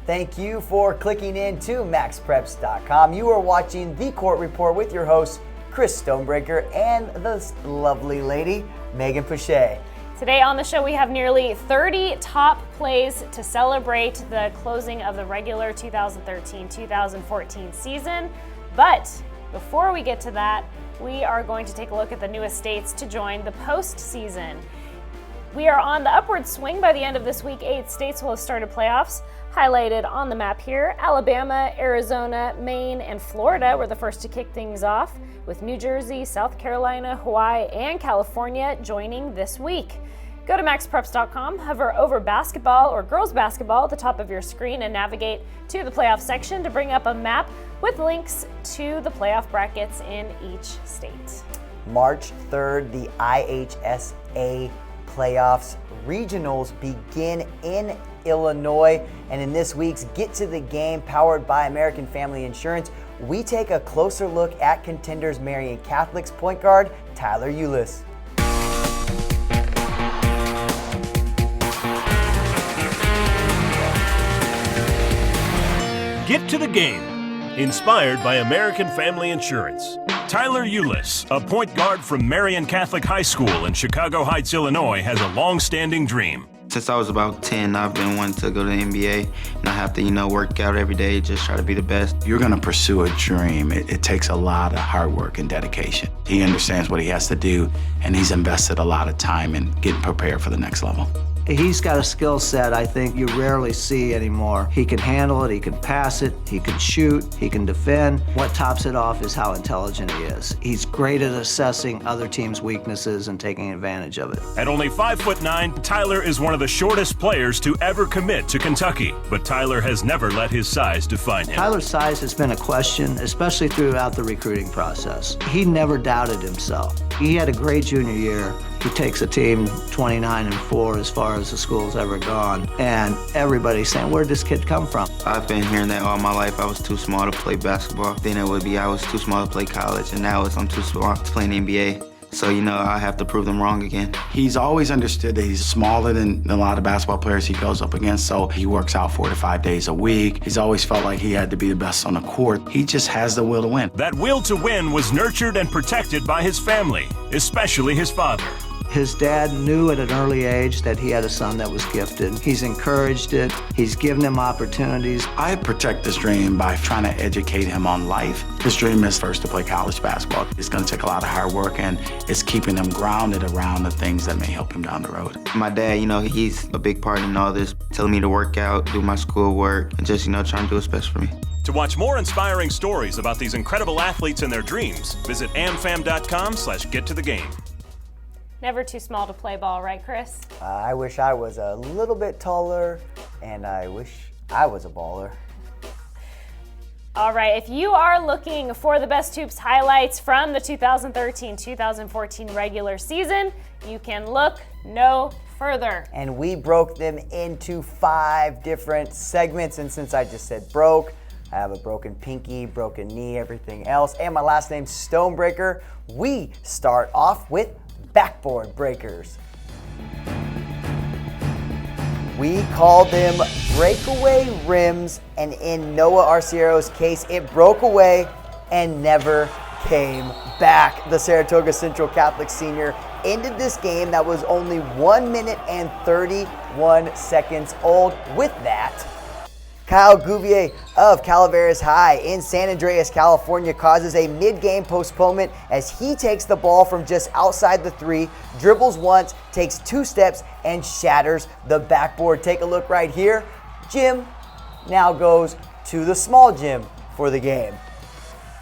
Thank you for clicking in to MaxPreps.com. You are watching The Court Report with your hosts, Chris Stonebreaker and the lovely lady, Megan Pachet. Today on the show, we have nearly 30 top plays to celebrate the closing of the regular 2013-2014 season. But before we get to that, we are going to take a look at the newest states to join the postseason. We are on the upward swing. By the end of this week, 8 states will have started playoffs. Highlighted on the map here, Alabama, Arizona, Maine, and Florida were the first to kick things off, with New Jersey, South Carolina, Hawaii, and California joining this week. Go to MaxPreps.com, hover over basketball or girls basketball at the top of your screen, and navigate to the playoff section to bring up a map with links to the playoff brackets in each state. March 3rd, the IHSA playoffs regionals begin in Illinois, and in this week's Get to the Game, powered by American Family Insurance, we take a closer look at contenders Marian Catholic's point guard Tyler Ulis. Get to the Game, inspired by American Family Insurance. Tyler Ulis, a point guard from Marian Catholic High School in Chicago Heights, Illinois, has a long-standing dream. Since I was about 10, I've been wanting to go to the NBA, and I have to, work out every day, just try to be the best. You're gonna pursue a dream. It takes a lot of hard work and dedication. He understands what he has to do, and he's invested a lot of time in getting prepared for the next level. He's got a skill set I think you rarely see anymore. He can handle it, he can pass it, he can shoot, he can defend. What tops it off is how intelligent he is. He's great at assessing other teams' weaknesses and taking advantage of it. At only 5'9", Tyler is one of the shortest players to ever commit to Kentucky, but Tyler has never let his size define him. Tyler's size has been a question, especially throughout the recruiting process. He never doubted himself. He had a great junior year. He takes a team 29-4 as far as the school's ever gone, and everybody's saying, where'd this kid come from? I've been hearing that all my life. I was too small to play basketball. Then it would be I was too small to play college, and now I'm too small to play in the NBA. So, I have to prove them wrong again. He's always understood that he's smaller than a lot of basketball players he goes up against, so he works out 4 to 5 days a week. He's always felt like he had to be the best on the court. He just has the will to win. That will to win was nurtured and protected by his family, especially his father. His dad knew at an early age that he had a son that was gifted. He's encouraged it. He's given him opportunities. I protect this dream by trying to educate him on life. His dream is first to play college basketball. It's going to take a lot of hard work, and it's keeping him grounded around the things that may help him down the road. My dad, he's a big part in all this, telling me to work out, do my schoolwork, and just, trying to do what's best for me. To watch more inspiring stories about these incredible athletes and their dreams, visit amfam.com/gettothegame. Never too small to play ball, right, Chris? I wish I was a little bit taller, and I wish I was a baller. All right, if you are looking for the best hoops highlights from the 2013-2014 regular season, you can look no further. And we broke them into 5 different segments, and since I just said broke, I have a broken pinky, broken knee, everything else, and my last name's Stonebreaker. We start off with Backboard breakers. We call them breakaway rims, and in Noah Arciero's case, it broke away and never came back. The Saratoga Central Catholic senior ended this game that was only 1 minute and 31 seconds old. With that, Kyle Bouvier of Calaveras High in San Andreas, California, causes a mid-game postponement as he takes the ball from just outside the 3, dribbles once, takes 2 steps, and shatters the backboard. Take a look right here. Jim now goes to the small gym for the game.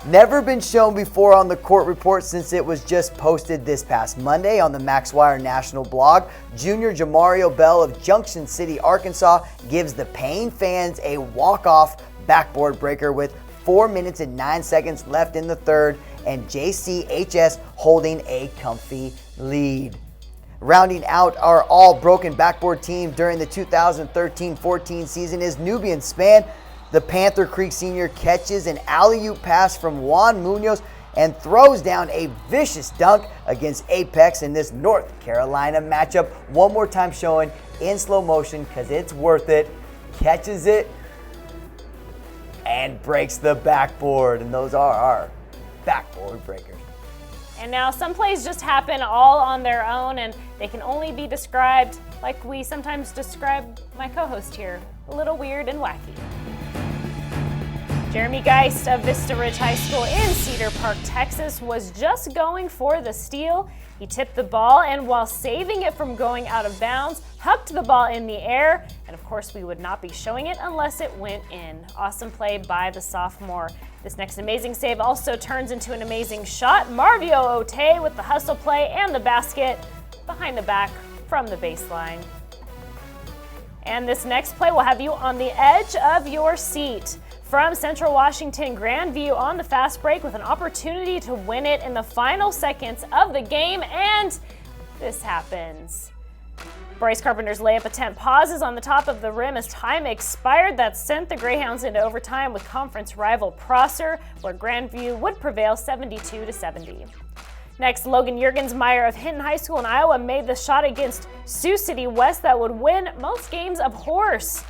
Never been shown before on the Court Report since it was just posted this past Monday on the MaxWire National blog. Junior Jamario Bell of Junction City, Arkansas gives the paying fans a walk-off backboard breaker with 4 minutes and 9 seconds left in the third, and JCHS holding a comfy lead. Rounding out our all-broken backboard team during the 2013-14 season is Nubian Span. The Panther Creek senior catches an alley-oop pass from Juan Munoz and throws down a vicious dunk against Apex in this North Carolina matchup. One more time showing in slow motion because it's worth it. Catches it, and breaks the backboard. And those are our backboard breakers. And now some plays just happen all on their own, and they can only be described like we sometimes describe my co-host here, a little weird and wacky. Jeremy Geist of Vista Ridge High School in Cedar Park, Texas, was just going for the steal. He tipped the ball, and while saving it from going out of bounds, hucked the ball in the air. And of course, we would not be showing it unless it went in. Awesome play by the sophomore. This next amazing save also turns into an amazing shot. Marvio Ote with the hustle play and the basket behind the back from the baseline. And this next play will have you on the edge of your seat. From Central Washington, Grandview on the fast break with an opportunity to win it in the final seconds of the game, and this happens. Bryce Carpenter's layup attempt pauses on the top of the rim as time expired. That sent the Greyhounds into overtime with conference rival Prosser, where Grandview would prevail 72-70. Next, Logan Juergensmeyer of Hinton High School in Iowa made the shot against Sioux City West that would win most games of horse.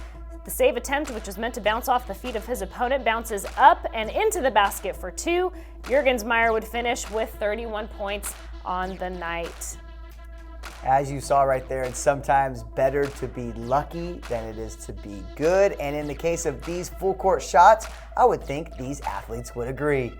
The save attempt, which was meant to bounce off the feet of his opponent, bounces up and into the basket for two. Juergensmeyer would finish with 31 points on the night. As you saw right there, it's sometimes better to be lucky than it is to be good. And in the case of these full court shots, I would think these athletes would agree.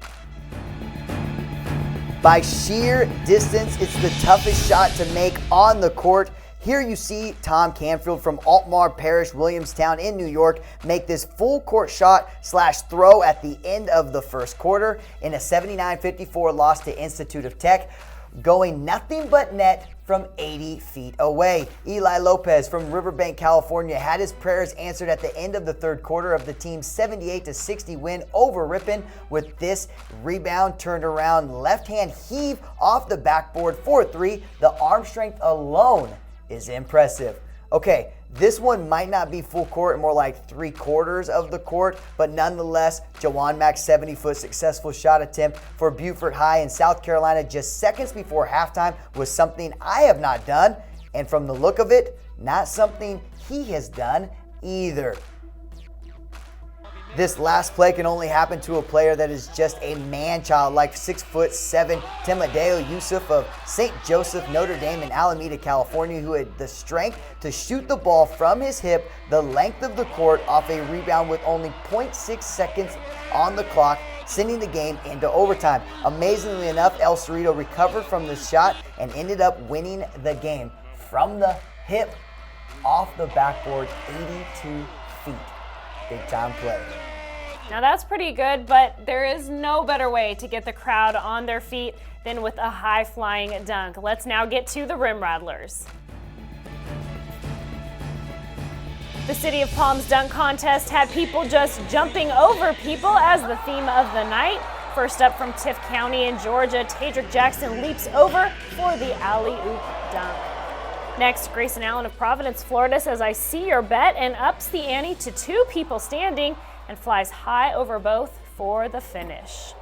By sheer distance, it's the toughest shot to make on the court. Here you see Tom Canfield from Altmar Parish, Williamstown in New York make this full court shot / throw at the end of the first quarter in a 79-54 loss to Institute of Tech, going nothing but net from 80 feet away. Eli Lopez from Riverbank, California had his prayers answered at the end of the third quarter of the team's 78-60 win over Ripon with this rebound turned around left hand heave off the backboard for three. The arm strength alone is impressive. Okay, this one might not be full court, more like 3/4 of the court, but nonetheless, Jawan Mack's 70-foot successful shot attempt for Beaufort High in South Carolina just seconds before halftime was something I have not done, and from the look of it, not something he has done either. This last play can only happen to a player that is just a man-child like 6'7" Timadeo Yusuf of St. Joseph Notre Dame in Alameda, California, who had the strength to shoot the ball from his hip the length of the court off a rebound with only 0.6 seconds on the clock, sending the game into overtime. Amazingly enough, El Cerrito recovered from the shot and ended up winning the game from the hip off the backboard, 82 feet. Big time play. Now that's pretty good, but there is no better way to get the crowd on their feet than with a high-flying dunk. Let's now get to the Rim Rattlers. The City of Palms dunk contest had people just jumping over people as the theme of the night. First up from Tift County in Georgia, Tadrick Jackson leaps over for the alley-oop dunk. Next, Grayson Allen of Providence, Florida says, "I see your bet," and ups the ante to two people standing and flies high over both for the finish.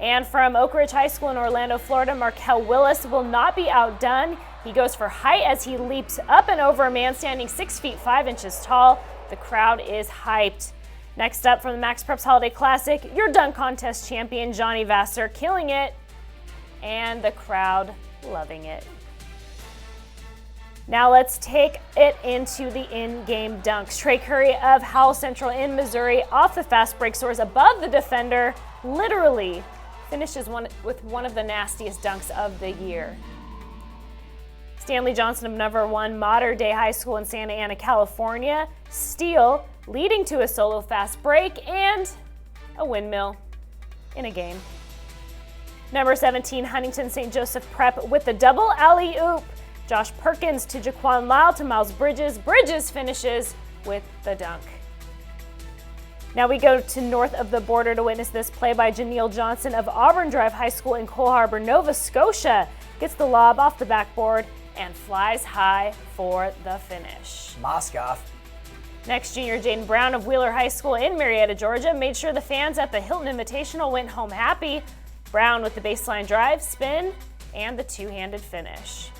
And from Oak Ridge High School in Orlando, Florida, Markel Willis will not be outdone. He goes for height as he leaps up and over a man standing 6 feet 5 inches tall. The crowd is hyped. Next up from the MaxPreps Holiday Classic, your dunk contest champion, Johnny Vassar, killing it, and the crowd loving it. Now let's take it into the in-game dunks. Trey Curry of Howell Central in Missouri off the fast break soars above the defender, literally finishes with one of the nastiest dunks of the year. Stanley Johnson of number 1 Mater Dei High School in Santa Ana, California, steal leading to a solo fast break and a windmill in a game. Number 17 Huntington St. Joseph Prep with the double alley-oop. Josh Perkins to Jaquan Lyle to Miles Bridges. Bridges finishes with the dunk. Now we go to north of the border to witness this play by Janelle Johnson of Auburn Drive High School in Cole Harbor, Nova Scotia. Gets the lob off the backboard and flies high for the finish. Moskoff. Next, junior Jaden Brown of Wheeler High School in Marietta, Georgia, made sure the fans at the Hilton Invitational went home happy. Brown with the baseline drive, spin, and the two-handed finish.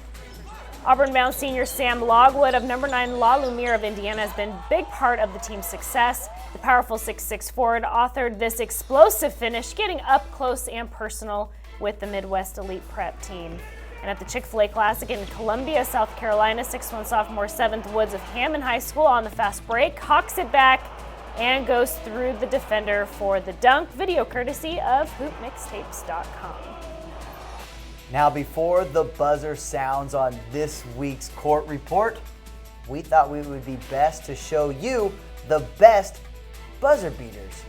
Auburn-bound senior Sam Logwood of number 9 La Lumiere of Indiana has been a big part of the team's success. The powerful 6'6" forward authored this explosive finish, getting up close and personal with the Midwest Elite Prep team. And at the Chick-fil-A Classic in Columbia, South Carolina, 6'1" sophomore 7th Woods of Hammond High School on the fast break hawks it back and goes through the defender for the dunk. Video courtesy of hoopmixtapes.com. Now, before the buzzer sounds on this week's court report, we thought we would be best to show you the best buzzer beaters.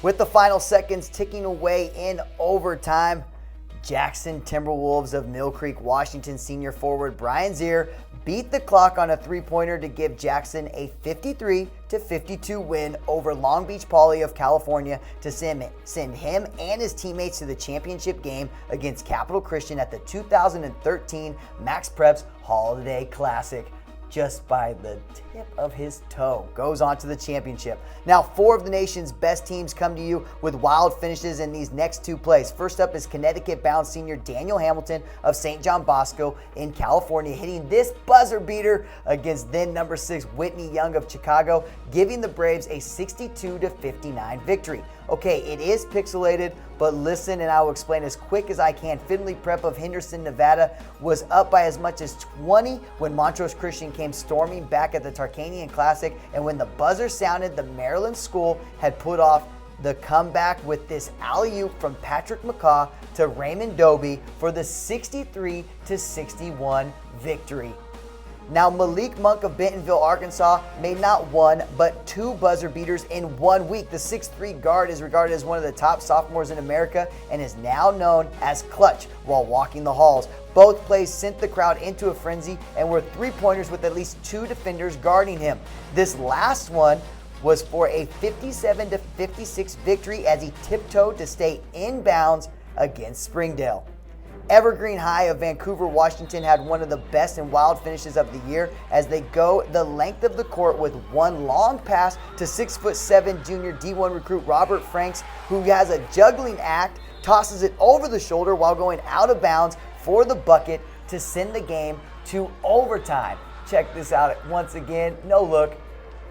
With the final seconds ticking away in overtime, Jackson Timberwolves of Mill Creek, Washington senior forward Brian Zier beat the clock on a three-pointer to give Jackson a 53-52 win over Long Beach Poly of California to send him and his teammates to the championship game against Capital Christian at the 2013 MaxPreps Holiday Classic. Just by the tip of his toe, goes on to the championship. Now, 4 of the nation's best teams come to you with wild finishes in these next 2 plays. First up is Connecticut-bound senior Daniel Hamilton of St. John Bosco in California, hitting this buzzer beater against then number 6 Whitney Young of Chicago, giving the Braves a 62-59 victory. Okay, it is pixelated, but listen and I will explain as quick as I can. Findlay Prep of Henderson, Nevada was up by as much as 20 when Montrose Christian came storming back at the Tarkanian Classic, and when the buzzer sounded, the Maryland school had put off the comeback with this alley-oop from Patrick McCaw to Raymond Doby for the 63-61 victory. Now, Malik Monk of Bentonville, Arkansas made not 1, but 2 buzzer beaters in 1 week. The 6'3" guard is regarded as one of the top sophomores in America and is now known as Clutch while walking the halls. Both plays sent the crowd into a frenzy and were 3-pointers with at least 2 defenders guarding him. This last one was for a 57-56 victory as he tiptoed to stay in bounds against Springdale. Evergreen High of Vancouver, Washington had one of the best and wild finishes of the year as they go the length of the court with one long pass to 6'7" junior D1 recruit Robert Franks, who has a juggling act, tosses it over the shoulder while going out of bounds for the bucket to send the game to overtime. Check this out once again, no look,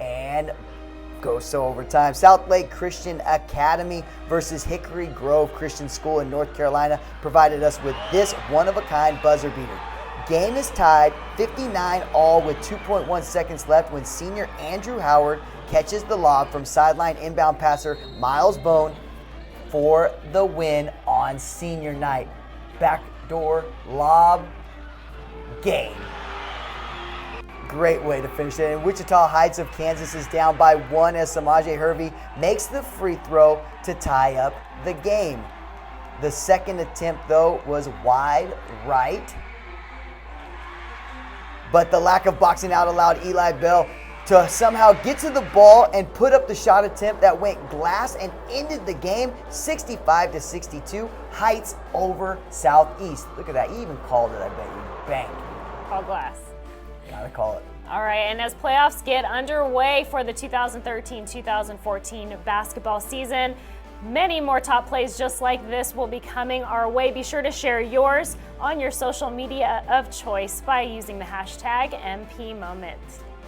and goes to overtime. South Lake Christian Academy versus Hickory Grove Christian School in North Carolina provided us with this one-of-a-kind buzzer beater. Game is tied 59-all with 2.1 seconds left when senior Andrew Howard catches the lob from sideline inbound passer Miles Bone for the win on senior night. Backdoor lob, game. Great way to finish it. And Wichita Heights of Kansas is down by 1 as Samaje Hervey makes the free throw to tie up the game. The second attempt, though, was wide right. But the lack of boxing out allowed Eli Bell to somehow get to the ball and put up the shot attempt that went glass and ended the game 65-62. Heights over Southeast. Look at that. He even called it, I bet you. Bang. All glass. Gotta call it. All right, and as playoffs get underway for the 2013-2014 basketball season, many more top plays just like this will be coming our way. Be sure to share yours on your social media of choice by using the hashtag MPMoment.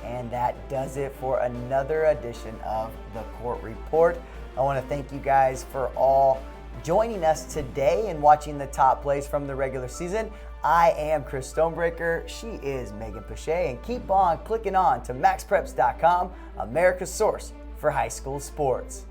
And that does it for another edition of the Court Report. I want to thank you guys for all joining us today and watching the top plays from the regular season. I am Chris Stonebreaker. She is Megan Pache. And keep on clicking on to MaxPreps.com, America's source for high school sports.